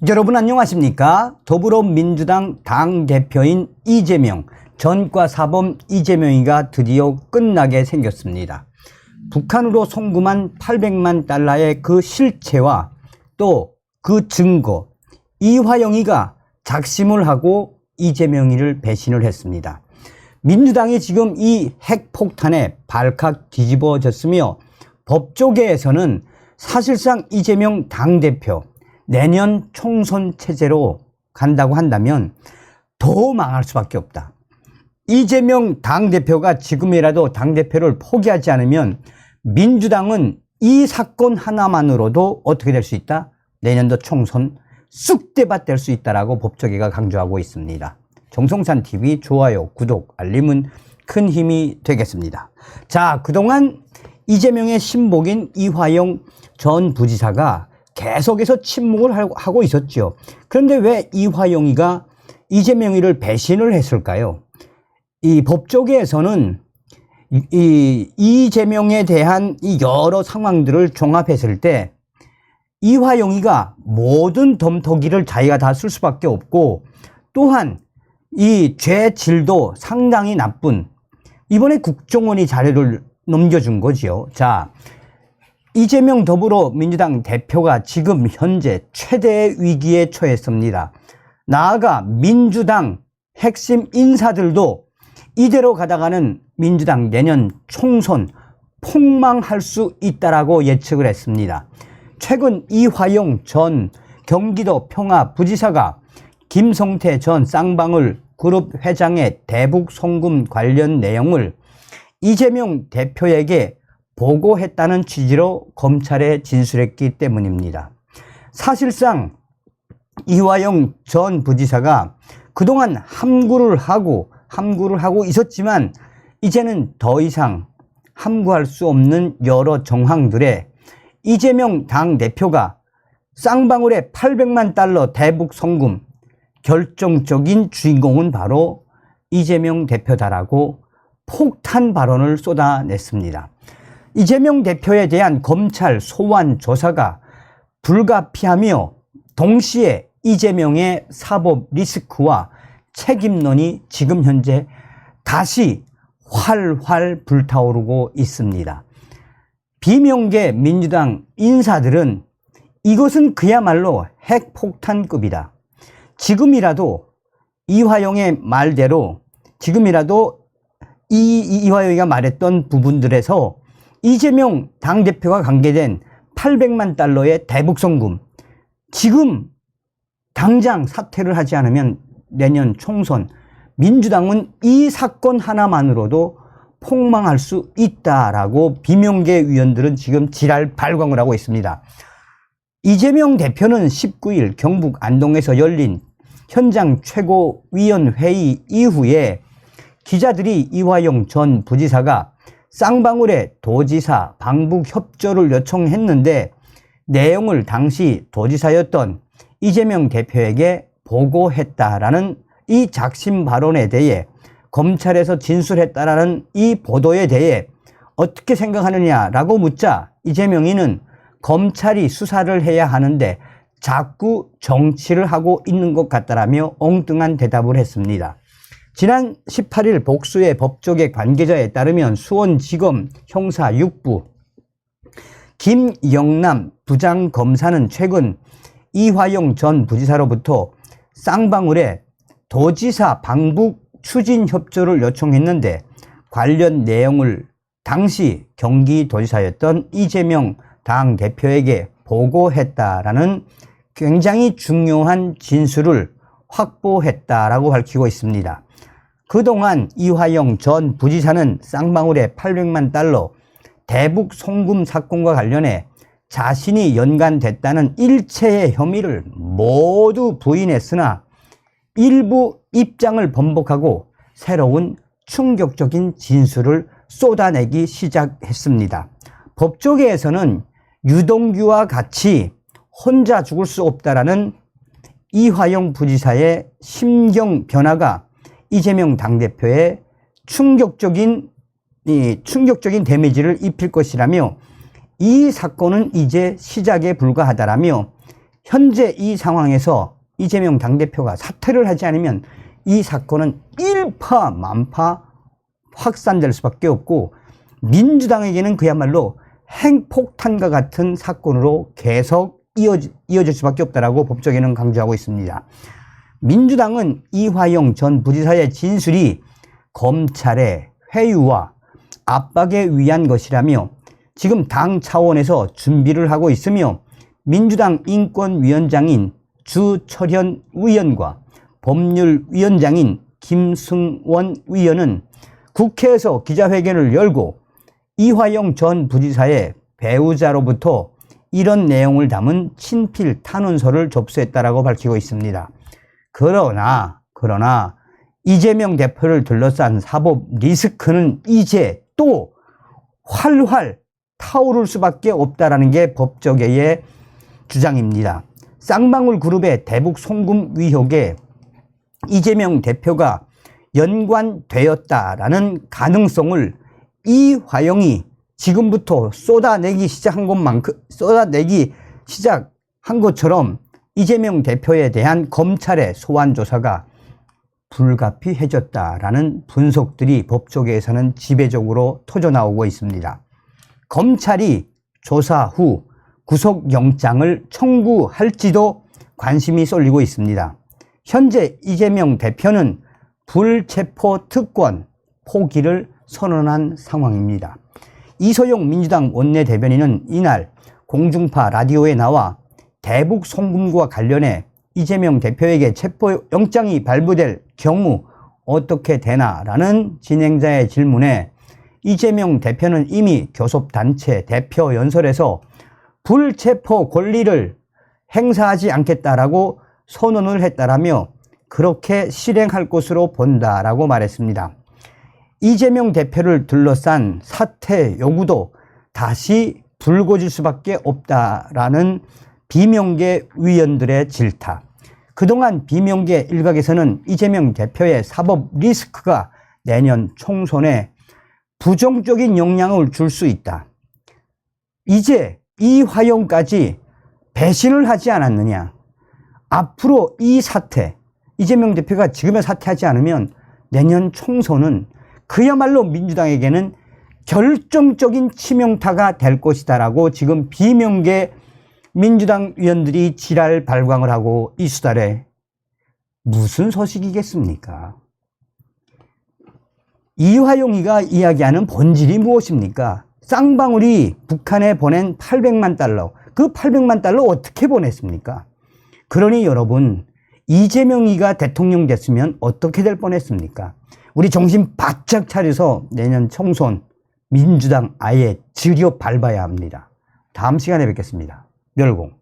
여러분 안녕하십니까? 더불어민주당 당대표인 이재명, 전과사범 이재명이가 드디어 끝나게 생겼습니다. 북한으로 송금한 800만 달러의 그 실체와 또 그 증거, 이화영이가 작심을 하고 이재명이를 배신을 했습니다. 민주당이 지금 이 핵폭탄에 발칵 뒤집어졌으며 법조계에서는 사실상 이재명 당대표 내년 총선 체제로 간다고 한다면 더 망할 수밖에 없다. 이재명 당대표가 지금이라도 당대표를 포기하지 않으면 민주당은 이 사건 하나만으로도 어떻게 될 수 있다? 내년도 총선 쑥대밭 될 수 있다라고 법조계가 강조하고 있습니다. 정성찬TV 좋아요, 구독, 알림은 큰 힘이 되겠습니다. 자, 그동안 이재명의 신복인 이화영 전 부지사가 계속해서 침묵을 하고 있었죠. 그런데 왜 이화영이가 이재명이를 배신을 했을까요? 이 법조계에서는 이재명에 대한 이 여러 상황들을 종합했을 때 이화영이가 모든 덤터기를 자기가 다 쓸 수밖에 없고, 또한 이 죄 질도 상당히 나쁜, 이번에 국정원이 자료를 넘겨준 거지요. 자, 이재명 더불어민주당 대표가 지금 현재 최대의 위기에 처했습니다. 나아가 민주당 핵심 인사들도 이대로 가다가는 민주당 내년 총선 폭망할 수 있다라고 예측을 했습니다. 최근 이화영 전 경기도 평화부지사가 김성태 전 쌍방울 그룹 회장의 대북 송금 관련 내용을 이재명 대표에게 보고했다는 취지로 검찰에 진술했기 때문입니다. 사실상 이화영 전 부지사가 그동안 함구를 하고 있었지만 이제는 더 이상 함구할 수 없는 여러 정황들에 이재명 당대표가 쌍방울의 800만 달러 대북 송금 결정적인 주인공은 바로 이재명 대표다라고 폭탄 발언을 쏟아냈습니다. 이재명 대표에 대한 검찰 소환 조사가 불가피하며 동시에 이재명의 사법 리스크와 책임론이 지금 현재 다시 활활 불타오르고 있습니다. 비명계 민주당 인사들은 이것은 그야말로 핵폭탄급이다. 지금이라도 이화영의 말대로 지금이라도 이화영이가 말했던 부분들에서 이재명 당대표가 관계된 800만 달러의 대북 송금, 지금 당장 사퇴를 하지 않으면 내년 총선 민주당은 이 사건 하나만으로도 폭망할 수 있다라고 비명계 위원들은 지금 지랄 발광을 하고 있습니다. 이재명 대표는 19일 경북 안동에서 열린 현장 최고위원회의 이후에 기자들이 이화영 전 부지사가 쌍방울의 도지사 방북 협조를 요청했는데 내용을 당시 도지사였던 이재명 대표에게 보고했다라는 이 작심 발언에 대해 검찰에서 진술했다라는 이 보도에 대해 어떻게 생각하느냐라고 묻자 이재명이는 검찰이 수사를 해야 하는데 자꾸 정치를 하고 있는 것 같다라며 엉뚱한 대답을 했습니다. 지난 18일 복수의 법조계 관계자에 따르면 수원지검 형사 6부 김영남 부장검사는 최근 이화영 전 부지사로부터 쌍방울에 도지사 방북 추진 협조를 요청했는데 관련 내용을 당시 경기도지사였던 이재명 당대표에게 보고했다라는 굉장히 중요한 진술을 확보했다라고 밝히고 있습니다. 그동안 이화영 전 부지사는 쌍방울의 800만 달러 대북 송금 사건과 관련해 자신이 연관됐다는 일체의 혐의를 모두 부인했으나 일부 입장을 번복하고 새로운 충격적인 진술을 쏟아내기 시작했습니다. 법조계에서는 유동규와 같이 혼자 죽을 수 없다라는 이화영 부지사의 심경 변화가 이재명 당대표의 충격적인 데미지를 입힐 것이라며 이 사건은 이제 시작에 불과하다라며 현재 이 상황에서 이재명 당대표가 사퇴를 하지 않으면 이 사건은 일파만파 확산될 수밖에 없고 민주당에게는 그야말로 핵폭탄과 같은 사건으로 계속 이어질 수밖에 없다라고 법조계는 강조하고 있습니다. 민주당은 이화영 전 부지사의 진술이 검찰의 회유와 압박에 의한 것이라며 지금 당 차원에서 준비를 하고 있으며 민주당 인권위원장인 주철현 의원과 법률위원장인 김승원 의원은 국회에서 기자회견을 열고 이화영 전 부지사의 배우자로부터 이런 내용을 담은 친필 탄원서를 접수했다라고 밝히고 있습니다. 그러나 이재명 대표를 둘러싼 사법 리스크는 이제 또 활활 타오를 수밖에 없다라는 게 법조계의 주장입니다. 쌍방울 그룹의 대북 송금 의혹에 이재명 대표가 연관되었다라는 가능성을 이화영이 지금부터 쏟아내기 시작한 것처럼 이재명 대표에 대한 검찰의 소환 조사가 불가피해졌다라는 분석들이 법조계에서는 지배적으로 터져나오고 있습니다. 검찰이 조사 후 구속영장을 청구할지도 관심이 쏠리고 있습니다. 현재 이재명 대표는 불체포 특권 포기를 선언한 상황입니다. 이소영 민주당 원내대변인은 이날 공중파 라디오에 나와 대북 송금과 관련해 이재명 대표에게 체포영장이 발부될 경우 어떻게 되나라는 진행자의 질문에 이재명 대표는 이미 교섭단체 대표 연설에서 불체포 권리를 행사하지 않겠다라고 선언을 했다라며 그렇게 실행할 것으로 본다라고 말했습니다. 이재명 대표를 둘러싼 사퇴 요구도 다시 불거질 수밖에 없다라는 비명계 위원들의 질타. 그동안 비명계 일각에서는 이재명 대표의 사법 리스크가 내년 총선에 부정적인 영향을 줄 수 있다. 이제 이화영까지 배신을 하지 않았느냐. 앞으로 이 사태, 이재명 대표가 지금에 사퇴하지 않으면 내년 총선은 그야말로 민주당에게는 결정적인 치명타가 될 것이다라고 지금 비명계 민주당 의원들이 지랄 발광을 하고 이 수달에 무슨 소식이겠습니까? 이화영이가 이야기하는 본질이 무엇입니까? 쌍방울이 북한에 보낸 800만 달러, 그 800만 달러 어떻게 보냈습니까? 그러니 여러분, 이재명이가 대통령 됐으면 어떻게 될 뻔했습니까? 우리 정신 바짝 차려서 내년 총선 민주당 아예 지려 밟아야 합니다. 다음 시간에 뵙겠습니다. 멸공.